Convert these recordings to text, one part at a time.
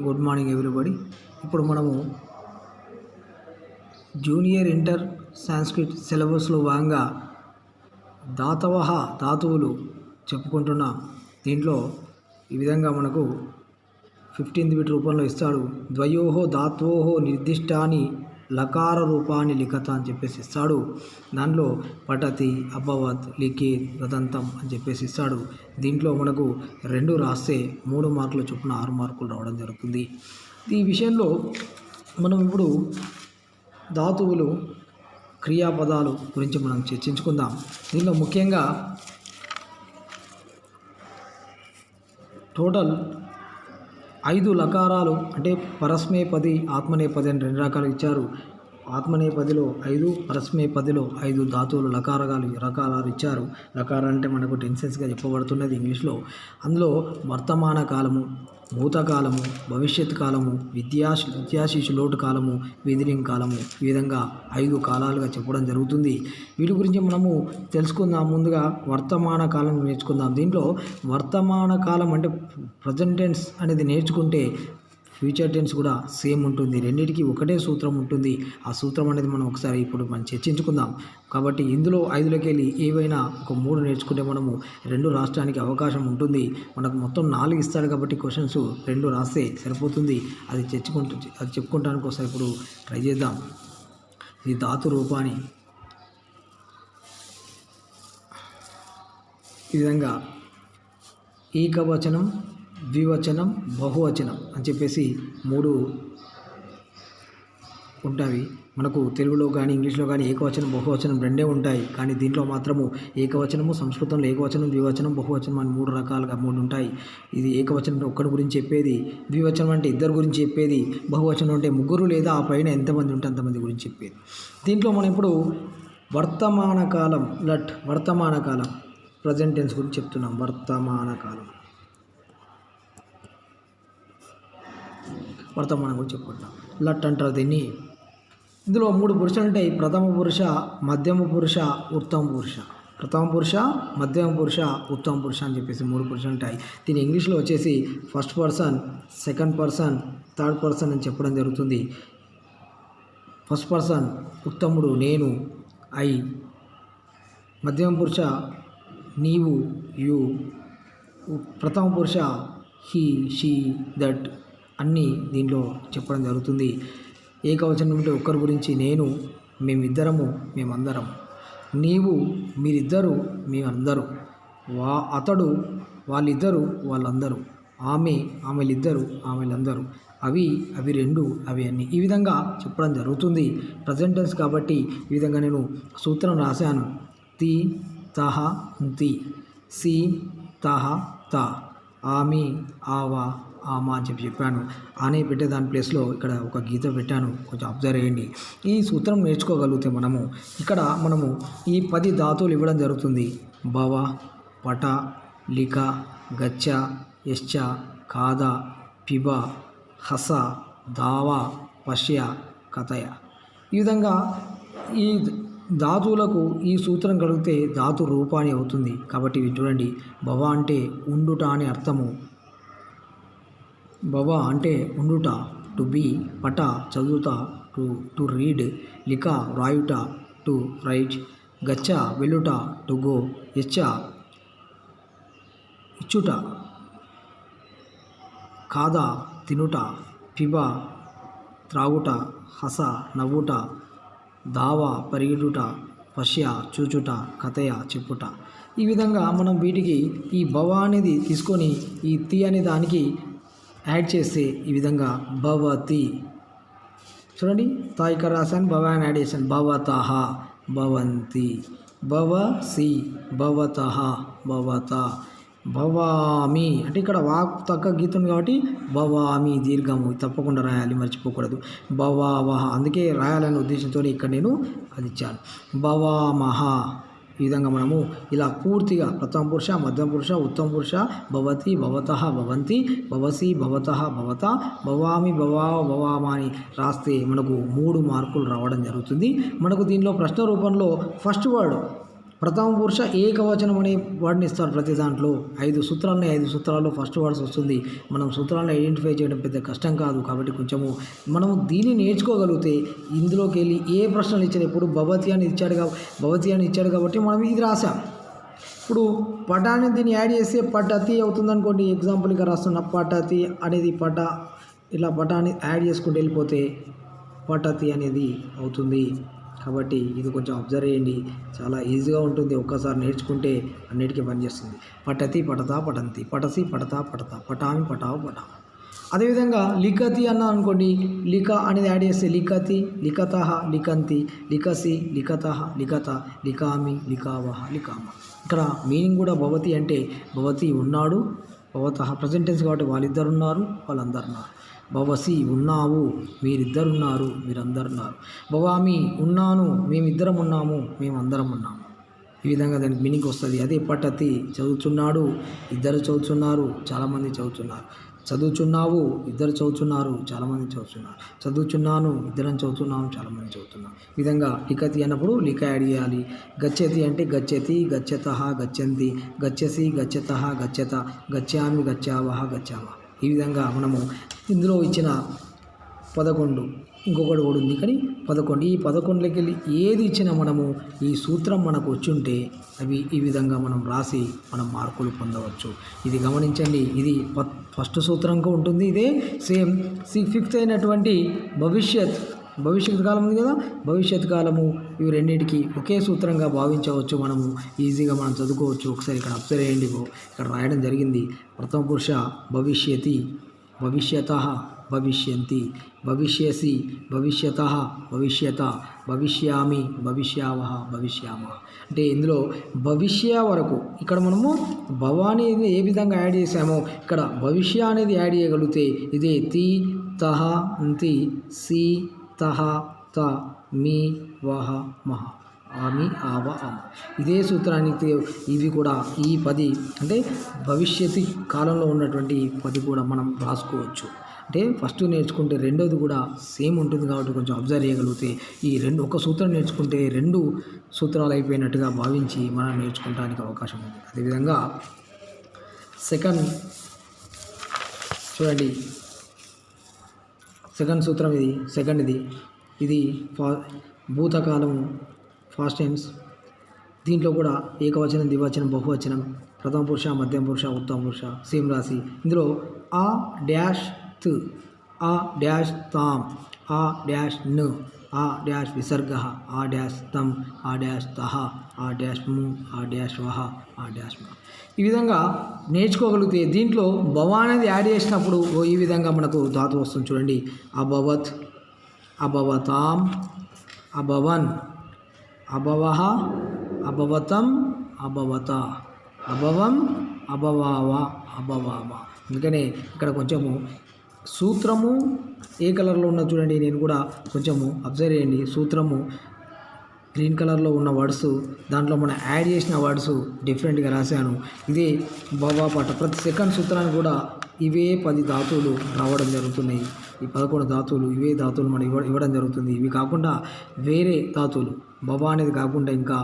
Good morning everybody. ఇప్పుడు మనము junior inter Sanskrit సిలబస్లో భాగంగా ధాతువులు చెప్పుకుంటున్నాం. దీంట్లో ఈ విధంగా మనకు 15th బిట్ రూపంలో ఇస్తాడు. ద్వయోహో ధాత్వోహో నిర్దిష్టాని లకార రూపాన్ని లిఖత అని చెప్పేసి ఇస్తాడు. దాంట్లో పఠతి, అభవత్, లిఖిత్, గదంతం అని చెప్పేసి ఇస్తాడు. దీంట్లో మనకు 2 రాస్తే 3 మార్కుల చొప్పున 6 మార్కులు రావడం జరుగుతుంది. ఈ విషయంలో మనం ఇప్పుడు ధాతువులు, క్రియాపదాలు గురించి మనం చర్చించుకుందాం. దీనిలో ముఖ్యంగా టోటల్ 5 లకారాలు అంటే పరస్మేపది, ఆత్మనేపది అని 2 రకాలు ఇచ్చారు. ఆత్మనేపదిలో 5, పరస్మేపదిలో 5 ధాతువులు రకాలు ఇచ్చారు. లకారాలు అంటే మనకు టెన్సెన్స్గా చెప్పబడుతున్నది ఇంగ్లీష్లో. అందులో వర్తమాన కాలము, భూతకాలము, భవిష్యత్ కాలము, విద్యాశిశులోటు కాలము, విధిలింగ కాలము, ఈ విధంగా 5 కాలాలుగా చెప్పడం జరుగుతుంది. వీటి గురించి మనము తెలుసుకుందాం. ముందుగా వర్తమాన కాలం నేర్చుకుందాం. దీంట్లో వర్తమాన కాలం అంటే ప్రజెంట్ టెన్స్ అనేది నేర్చుకుంటే ఫ్యూచర్ టెన్స్ కూడా సేమ్ ఉంటుంది. రెండింటికి ఒకటే సూత్రం ఉంటుంది. ఆ సూత్రం అనేది మనం ఒకసారి ఇప్పుడు చర్చించుకుందాం. కాబట్టి ఇందులో 5లోకి వెళ్ళి ఏవైనా ఒక 3 నేర్చుకుంటే మనము 2 రాష్ట్రానికి అవకాశం ఉంటుంది. మనకు మొత్తం 4 ఇస్తాడు కాబట్టి క్వశ్చన్స్ 2 రాస్తే సరిపోతుంది. అది చెప్పుకుంటానికి ఒకసారి ఇప్పుడు ట్రై చేద్దాం. ఈ ధాతు రూపాన్ని ఈ విధంగా ఏకవచనం, ద్వివచనం, బహువచనం అని చెప్పేసి 3 ఉంటాయి. మనకు తెలుగులో కానీ ఇంగ్లీష్లో కానీ ఏకవచనం, బహువచనం 2 ఉంటాయి. కానీ దీంట్లో మాత్రము ఏకవచనము, సంస్కృతంలో ఏకవచనం, ద్వివచనం, బహువచనం అని 3 రకాలుగా 3 ఉంటాయి. ఇది ఏకవచనం అంటే ఒక్కడి గురించి చెప్పేది, ద్వివచనం అంటే 2 గురించి చెప్పేది, బహువచనం అంటే 3 లేదా ఆ పైన ఎంతమంది ఉంటే అంతమంది గురించి చెప్పేది. దీంట్లో మనం ఇప్పుడు వర్తమాన కాలం, వర్తమాన కాలం ప్రజెంట్ టెన్స్ గురించి చెప్తున్నాం. వర్తమాన కాలం వర్తమానం గురించి చెప్పుకుంటున్నాం. లట్ అంటారు దీన్ని. ఇందులో 3 పురుషులు ఉంటాయి. ప్రథమ పురుష, మధ్యమ పురుష, ఉత్తమ పురుష. ప్రథమ పురుష, మధ్యమ పురుష, ఉత్తమ పురుష అని చెప్పేసి 3 పురుషులు ఉంటాయి. దీని ఇంగ్లీష్లో వచ్చేసి first person, second person, third person అని చెప్పడం జరుగుతుంది. ఫస్ట్ పర్సన్ ఉత్తముడు, నేను, ఐ. మధ్యమ పురుష నీవు, యు. ప్రథమ పురుష హీ, షీ, దట్ అన్నీ దీనిలో చెప్పడం జరుగుతుంది. ఏకవచనం అంటే ఒక్కరి గురించి నేను, మేమిద్దరము, మేమందరం. నీవు, మీరిద్దరు, మేమందరూ. అతడు, వాళ్ళిద్దరు, వాళ్ళందరూ. ఆమె, ఆమెలిద్దరు, ఆమెలందరూ. అవి 2, అవి అన్నీ. ఈ విధంగా చెప్పడం జరుగుతుంది. ప్రజెంట్ టెన్స్ కాబట్టి ఈ విధంగా నేను సూత్రం రాశాను. తి, తహ, తి. సి, తహ, త. ఆమె, ఆవా, ఆమా అని చెప్పాను. ఆనే పెట్టే దాని ప్లేస్లో ఇక్కడ ఒక గీత పెట్టాను. కొంచెం అబ్జర్వ్ చేయండి. ఈ సూత్రం నేర్చుకోగలిగితే మనము ఈ 10 ధాతువులు ఇవ్వడం జరుగుతుంది. భవ, పట, లిఖ, గచ్చ, యశ్చ, ఖాద, పిబ, హస, దావ, పశ్య, కథయ. ఈ విధంగా ఈ ధాతువులకు ఈ సూత్రం కలిగితే ధాతు రూపాన్ని అవుతుంది. కాబట్టి ఇవి చూడండి. భవ అంటే ఉండుట అని అర్థము. భవ అంటే ఉండుట, టు బీ. పట చదువుట, టు రీడ్. లిఖ వ్రాయుట, టు రైట్. గచ్చ వెళ్ళుట, టు గో. యచ్చ ఇచ్చుట. ఖాద తినుట. పిబ త్రాగుట. హస నవ్వుట. దావ పరిగెడుట. పశ్య చూచుట. కథయ చెప్పుట. ఈ విధంగా మనం వీటికి ఈ భవ అనేది తీసుకొని ఈ తి అనే దానికి యాడ్ చేస్తే ఈ విధంగా భవతి. చూడండి, తా ఇక్కడ రాశాను, భవ అని యాడ్ చేశాను. భవతః, భవంతి. భవసి, భవతః, భవత. భవామి అంటే ఇక్కడ వాక్ తక్క గీతం కాబట్టి భవామి దీర్ఘము తప్పకుండా రాయాలి, మర్చిపోకూడదు. భవావహ అందుకే రాయాలనే ఉద్దేశంతో ఇక్కడ నేను అది ఇచ్చాను. భవామహ. ఈ విధంగా మనము ఇలా పూర్తిగా ప్రథమ పురుష, మధ్యమ పురుష, ఉత్తమ పురుష, భవతి, భవతః, భవంతి, భవసి, భవతః, భవత, భవామి, భవావ, భవామా అని రాస్తే మనకు 3 మార్కులు రావడం జరుగుతుంది. మనకు దీనిలో ప్రశ్న రూపంలో ఫస్ట్ వర్డ్ ప్రథమ పురుష ఏకవచనం అనే వర్డ్ని ఇస్తారు ప్రతి దాంట్లో. 5 సూత్రాలు 5 సూత్రాల్లో ఫస్ట్ వర్డ్స్ వస్తుంది. మనం సూత్రాలను ఐడెంటిఫై చేయడం పెద్ద కష్టం కాదు. కాబట్టి కొంచెము మనము దీన్ని నేర్చుకోగలిగితే ఇందులోకి వెళ్ళి ఏ ప్రశ్నలు ఇచ్చారు, ఇప్పుడు భవతి అని ఇచ్చాడు కాబట్టి మనం ఇది రాసాం. ఇప్పుడు పటాన్ని దీన్ని యాడ్ చేస్తే పటతి అవుతుంది అనుకోండి. ఎగ్జాంపుల్ ఇక రాస్తున్న పటతి అనేది ఇలా పటాన్ని యాడ్ చేసుకుంటూ వెళ్ళిపోతే పటతి అనేది అవుతుంది. కాబట్టి ఇది కొంచెం అబ్జర్వ్ చేయండి, చాలా ఈజీగా ఉంటుంది. ఒక్కసారి నేర్చుకుంటే అన్నిటికీ పనిచేస్తుంది. పటతి పటత పటంతి, పటసి పటత పటత, పటామి పటావు పటా. అదేవిధంగా లిఖతి అన్నా అనుకోండి, లిఖ అనేది యాడ్ చేస్తే లిఖతి, లిఖత, లిఖంతి, లిఖసి, లిఖత, లిఖత, లిఖామి, లిఖావహ, లిఖామ. ఇక్కడ మీనింగ్ కూడా భవతి అంటే భవతి ఉన్నాడు, భవత ప్రజెంట్ టెన్స్ కాబట్టి వాళ్ళిద్దరు ఉన్నారు, వాళ్ళందరు ఉన్నారు. భవసి ఉన్నావు, మీరిద్దరున్నారు, మీరందరున్నారు. భవామి ఉన్నాను, మేమిద్దరం ఉన్నాము, మేమందరం ఉన్నాము. ఈ విధంగా దానికి మీనింగ్ వస్తుంది. అదే పఠతి చదువుతున్నాడు, ఇద్దరు చదువుతున్నారు, చాలామంది చదువుతున్నారు. చదువుచున్నావు, ఇద్దరు చదువుతున్నారు, చాలామంది చదువుతున్నారు. చదువుచున్నాను, ఇద్దరం చదువుతున్నాము, చాలామంది చదువుతున్నాం. ఈ విధంగా లిఖతి అన్నప్పుడు లిఖ యాడ్ చేయాలి. గచ్చతి అంటే గచ్చతి, గచ్చత, గచ్చంతి, గచ్చసి, గచ్చత, గచ్చత, గచ్చామి, గచ్చావహ, గచ్చామ. ఈ విధంగా మనము ఇందులో ఇచ్చిన 11 ఇంకొకటి కూడా ఉంది కానీ 11 ఈ 11లోకి వెళ్ళి ఏది ఇచ్చినా మనము ఈ సూత్రం మనకు వచ్చుంటే అవి ఈ విధంగా మనం రాసి మనం మార్కులు పొందవచ్చు. ఇది గమనించండి. ఇది ఫస్ట్ సూత్రంగా ఉంటుంది. ఇదే సేమ్ 5th అయినటువంటి భవిష్యత్ కాలం ఉంది కదా, భవిష్యత్ కాలము, ఇవి రెండింటికి ఒకే సూత్రంగా భావించవచ్చు. మనము ఈజీగా మనం చదువుకోవచ్చు. ఒకసారి ఇక్కడ అబ్జర్వ్ చేయండి. ఇక్కడ రాయడం జరిగింది. ప్రథమ పురుష భవిష్యతి, భవిష్యతః, భవిష్యంతి, భవిష్యసి, భవిష్యతః, భవిష్యత, భవిష్యామి, భవిష్యావహ, భవిష్యామ. అంటే ఇందులో భవిష్య వరకు ఇక్కడ మనము భవాని ఏ విధంగా యాడ్ చేసామో ఇక్కడ భవిష్య అనేది యాడ్ చేయగలిగితే ఇదే తి, తహ, అంతి, సి, తహ, త, మీ, వహ, మహ, ఆమి, ఆవ, ఆమ. ఇదే సూత్రానికి ఇవి కూడా ఈ 10 అంటే భవిష్యత్తు కాలంలో ఉన్నటువంటి 10 కూడా మనం రాసుకోవచ్చు. అంటే ఫస్ట్ నేర్చుకుంటే రెండోది కూడా సేమ్ ఉంటుంది కాబట్టి కొంచెం అబ్జర్వ్ చేయగలిగితే ఈ ఒక సూత్రం నేర్చుకుంటే 2 సూత్రాలు అయిపోయినట్టుగా భావించి మనం నేర్చుకోవడానికి అవకాశం ఉంది. అదేవిధంగా చూడండి, సెకండ్ సూత్రం ఇది భూతకాలము ఫాస్ట్ టెన్స్. దీంట్లో కూడా ఏకవచనం, ద్వివచనం, బహువచనం, ప్రథమ పురుష, మధ్యమ పురుష, ఉత్తమ పురుష సేమ్ రాసి ఇందులో ఆ డాష్ త్, ఆ డాష్ తాం, ఆ డాష్ ను, ఆ డాష్ విసర్గ, ఆ డాష్ తం, ఆ డాష్ తహ, ఆ డాష్ ము, ఆ డాష్ వహ, ఆ డాష్ మ. ఈ విధంగా నేర్చుకోగలిగితే దీంట్లో భవ అనేది యాడ్ చేసినప్పుడు ఈ విధంగా మనకు ధాతు వస్తుంది. చూడండి, అభవత్, అభవతాం, అభవన్, అభవః, అభవతం, అభవత, అభవం, అభవావ, అభవామ. అందుకనే ఇక్కడ కొంచెము సూత్రము ఏ కలర్లో ఉన్నది చూడండి. నేను కూడా కొంచెము అబ్జర్వ్ చేయండి. సూత్రము గ్రీన్ కలర్లో ఉన్న వర్డ్స్, దాంట్లో మనం యాడ్ చేసిన వర్డ్స్ డిఫరెంట్గా రాశాను. ఇదే భవపట ప్రతి సెకండ్ సూత్రాన్ని కూడా ఇవే 10 ధాతువులు రావడం జరుగుతున్నాయి. ఈ 11 ధాతువులు ఇవే ధాతువులు మనం ఇవ్వడం జరుగుతుంది. ఇవి కాకుండా వేరే ధాతువులు భవ అనేది కాకుండా ఇంకా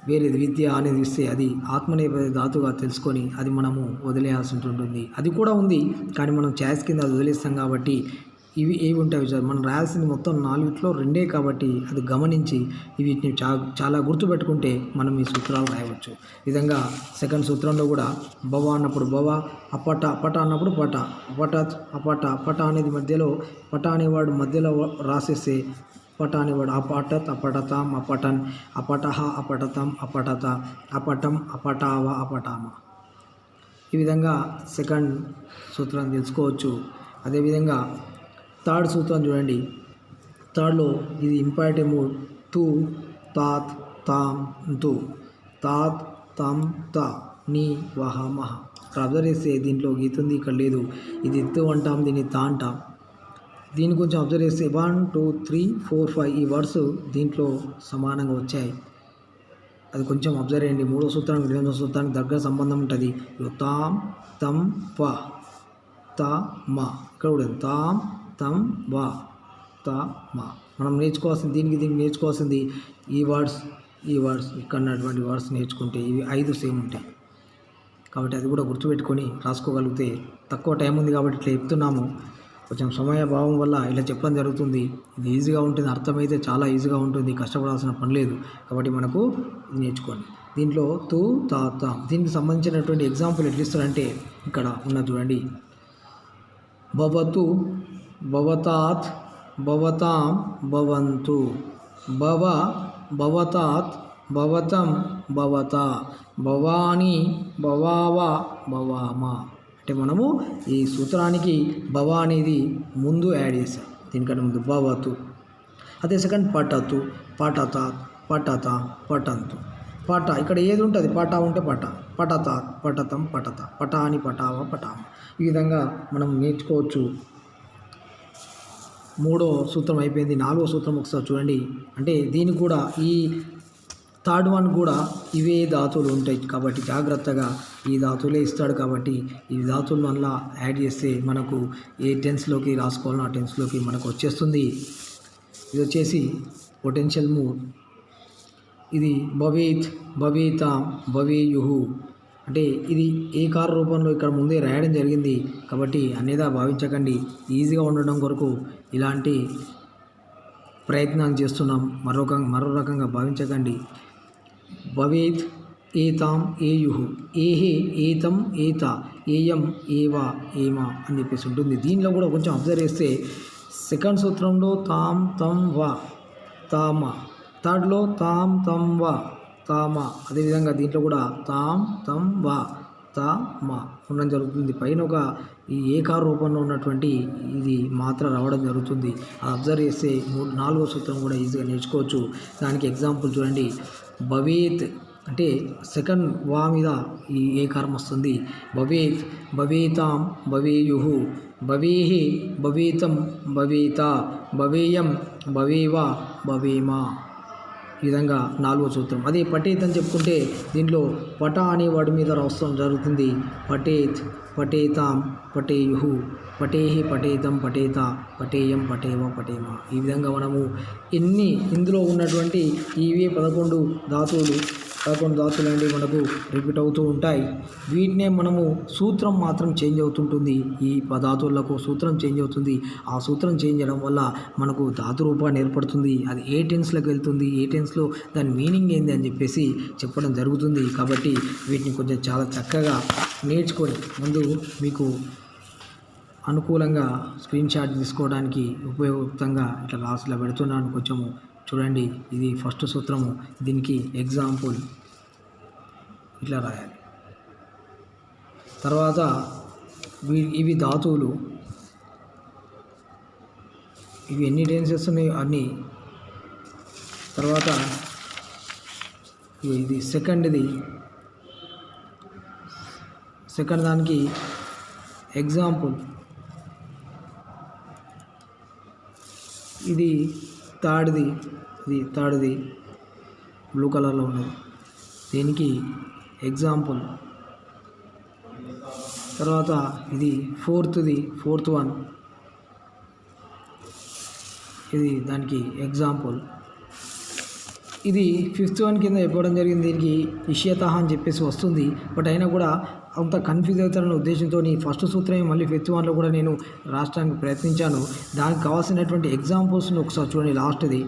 వేరేది విద్య అనేది ఇస్తే అది ఆత్మనేపథ్య ధాతుగా తెలుసుకొని అది మనము వదిలేయాల్సి ఉంటుంది. అది కూడా ఉంది కానీ మనం ఛాయిస్ కింద అది వదిలేస్తాం కాబట్టి ఇవి ఏవి ఉంటాయి సార్, మనం రాయాల్సింది మొత్తం 4లో 2 కాబట్టి అది గమనించి వీటిని చాలా గుర్తుపెట్టుకుంటే మనం ఈ సూత్రాలు రాయవచ్చు. ఈ విధంగా సెకండ్ సూత్రంలో కూడా భవ అన్నప్పుడు భవ, అపట అన్నప్పుడు పట, అపట అనేది మధ్యలో పట అనేవాడు మధ్యలో రాసేస్తే పట అనేవాడు అపటత్, అపటతాం, అపటన్, అపటహ, అపటతం, అపటత, అపటం, అపటావ, అపటామ. ఈ విధంగా సెకండ్ సూత్రాన్ని తెలుసుకోవచ్చు. అదేవిధంగా థర్డ్ సూత్రం చూడండి. థర్డ్లో ఇది ఇంపార్టెంట్. తు, తాత్, తాం, తు, తాత్, తం, త, నీ, వహ, మహ. ఇక్కడ అబ్జర్వ్ చేస్తే దీంట్లో గీత ఉంది, ఇక్కడ లేదు. ఇది తు అంటాం, దీన్ని తా అంటాం. దీన్ని కొంచెం అబ్జర్వ్ చేస్తే 1 2 3 4 5 ఈ వర్డ్స్ దీంట్లో సమానంగా వచ్చాయి. అది కొంచెం అబ్జర్వ్ చేయండి. మూడో సూత్రానికి రెండో సూత్రానికి దగ్గర సంబంధం ఉంటుంది. తాం, తం, ప, త, మ. ఇక్కడ కూడా తాం, తం, వ, త, మ. మనం నేర్చుకోవాల్సింది దీనికి నేర్చుకోవాల్సింది ఈ వర్డ్స్ ఈ వర్డ్స్ ఇక్కడ ఉన్నటువంటి వర్డ్స్ నేర్చుకుంటే ఇవి 5 సేమ్ ఉంటాయి. కాబట్టి అది కూడా గుర్తుపెట్టుకొని రాసుకోగలిగితే, తక్కువ టైం ఉంది కాబట్టి ఇట్లా చెప్తున్నాము, కొంచెం సమయభావం వల్ల ఇలా చెప్పడం జరుగుతుంది. ఇది ఈజీగా ఉంటుంది, అర్థమైతే చాలా ఈజీగా ఉంటుంది, కష్టపడాల్సిన పని లేదు. కాబట్టి మనకు ఇది నేర్చుకోండి. దీంట్లో తు తా తా దీనికి సంబంధించినటువంటి ఎగ్జాంపుల్ ఎట్లా ఇస్తారంటే ఇక్కడ ఉన్న చూడండి. భవతు భవతాత్ భవతాం భవంతు, భవ భవతాత్ భవతం భవత, భవాని భవావ భవామ. అంటే మనము ఈ సూత్రానికి భవ అనేది ముందు యాడ్ చేసాం, దీనికంటే ముందు భవతు. అదే సెకండ్ పఠతు, పఠత పఠత పఠంతు. పట ఇక్కడ ఏది ఉంటుంది, పట ఉంటే పట, పఠత పఠతం పఠత, పటాని పటావ పటామ. ఈ విధంగా మనం నేర్చుకోవచ్చు. 3వ సూత్రం అయిపోయింది. 4వ సూత్రం ఒకసారి చూడండి. అంటే దీనికి కూడా ఈ థర్డ్ వన్ కూడా ఇవే ధాతువులు ఉంటాయి కాబట్టి జాగ్రత్తగా ఈ ధాతువులే ఇస్తాడు కాబట్టి ఈ ధాతువులను అలా యాడ్ చేస్తే మనకు ఏ టెన్స్లోకి రాసుకోవాలో ఆ టెన్స్లోకి మనకు వచ్చేస్తుంది. ఇది వచ్చేసి పొటెన్షియల్ మూడ్. ఇది భవేత్ భవేతాం భవేయుహు, అంటే ఇది ఏకార రూపంలో ఇక్కడ ముందే రాయడం జరిగింది కాబట్టి అనేదా భావించకండి. ఈజీగా ఉండడం కొరకు ఇలాంటి ప్రయత్నాలు చేస్తున్నాం, మరో రకంగా భావించకండి. భవేత్ ఏతాం ఏయుహు, ఏహే ఏతం ఏత, ఏయం ఏవా ఏమా అని చెప్పేసి ఉంటుంది. దీనిలో కూడా కొంచెం అబ్జర్వ్ చేస్తే సెకండ్ సూత్రంలో తాం తం వా తామ, థర్డ్లో తాం తం వా తామ, అదేవిధంగా దీంట్లో కూడా తాం తం వా తామ ఉండడం జరుగుతుంది. పైన ఒక ఈ ఏకార రూపంలో ఉన్నటువంటి ఇది మాత్ర రావడం జరుగుతుంది. అది అబ్జర్వ్ చేస్తే 4వ సూత్రం కూడా ఈజీగా నేర్చుకోవచ్చు. దానికి ఎగ్జాంపుల్ చూడండి. భవేత్ అంటే సెకండ్ వా మీద ఈ ఏకారం వస్తుంది. భవేత్ భవేతాం భవేయుహు, భవేహి భవేతం భవేత, భవేయం భవేవా భవేమా. ఈ విధంగా 4వ సూత్రం. అదే పఠేత్ అని చెప్పుకుంటే దీంట్లో పట అనే వాడి మీద రావడం జరుగుతుంది. పఠేత్ పఠేతాం పఠేయుహు, పఠేహి పఠేతం పఠేత, పఠేయం పఠేవ పఠేమ. ఈ విధంగా మనము ఇందులో ఉన్నటువంటి ఇవే 11 ధాతువులు అనేవి మనకు రిపీట్ అవుతూ ఉంటాయి. వీటినే మనము సూత్రం మాత్రం చేంజ్ అవుతుంటుంది. ఈ ధాతువులకు సూత్రం చేంజ్ అవుతుంది. ఆ సూత్రం చేంజ్ చేయడం వల్ల మనకు ధాతు రూపాన్ని ఏర్పడుతుంది. అది ఏ టెన్స్లోకి వెళ్తుంది, ఏ టెన్స్లో దాని మీనింగ్ ఏంది అని చెప్పేసి చెప్పడం జరుగుతుంది. కాబట్టి వీటిని కొంచెం చాలా చక్కగా నేర్చుకొని ముందు మీకు అనుకూలంగా స్క్రీన్ షాట్ తీసుకోవడానికి ఉపయోగంగా ఇట్లా రాసులా పెడుతున్నాను. కొంచెము చూడండి. ఇది ఫస్ట్ సూత్రము. దీనికి ఎగ్జాంపుల్ ఇట్లా రాయాలి. తర్వాత ఇవి ధాతువులు, ఇవి ఎన్ని టెన్సెస్ ఉన్నాయో అన్నీ. తర్వాత ఇది సెకండ్ దానికి ఎగ్జాంపుల్. ఇది థర్డ్ది బ్లూ కలర్లో ఉన్నది, దీనికి ఎగ్జాంపుల్. తర్వాత ఇది ఫోర్త్ వన్, ఇది దానికి ఎగ్జాంపుల్. ఇది 5th వన్ కింద చెప్పడం జరిగింది. దీనికి ఇష్యత అని చెప్పేసి వస్తుంది. బట్ అయినా కూడా అంత కన్ఫ్యూజ్ అవుతారనే ఉద్దేశంతో ఫస్ట్ సూత్రమే మళ్ళీ 5th వన్లో కూడా నేను రాష్ట్రానికి ప్రయత్నించాను. దానికి కావాల్సినటువంటి ఎగ్జాంపుల్స్ని ఒకసారి చూడండి. లాస్ట్ది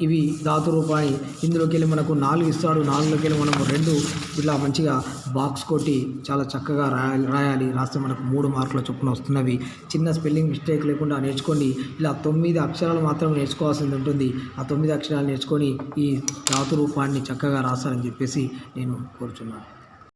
ఇవి ధాతు రూపాయి. ఇందులోకి వెళ్ళి మనకు 4 ఇస్తాడు. 4లోకి వెళ్ళి మనము 2 ఇట్లా మంచిగా బాక్స్ కొట్టి చాలా చక్కగా రాయాలి. రాస్తే మనకు 3 మార్కుల చొప్పున వస్తున్నవి. చిన్న స్పెల్లింగ్ మిస్టేక్ లేకుండా నేర్చుకోండి. ఇలా 9 అక్షరాలు మాత్రం నేర్చుకోవాల్సింది ఉంటుంది. ఆ 9 అక్షరాలు నేర్చుకొని ఈ ధాతు రూపాన్ని చక్కగా రాస్తారని చెప్పేసి నేను కోరుచున్నాను.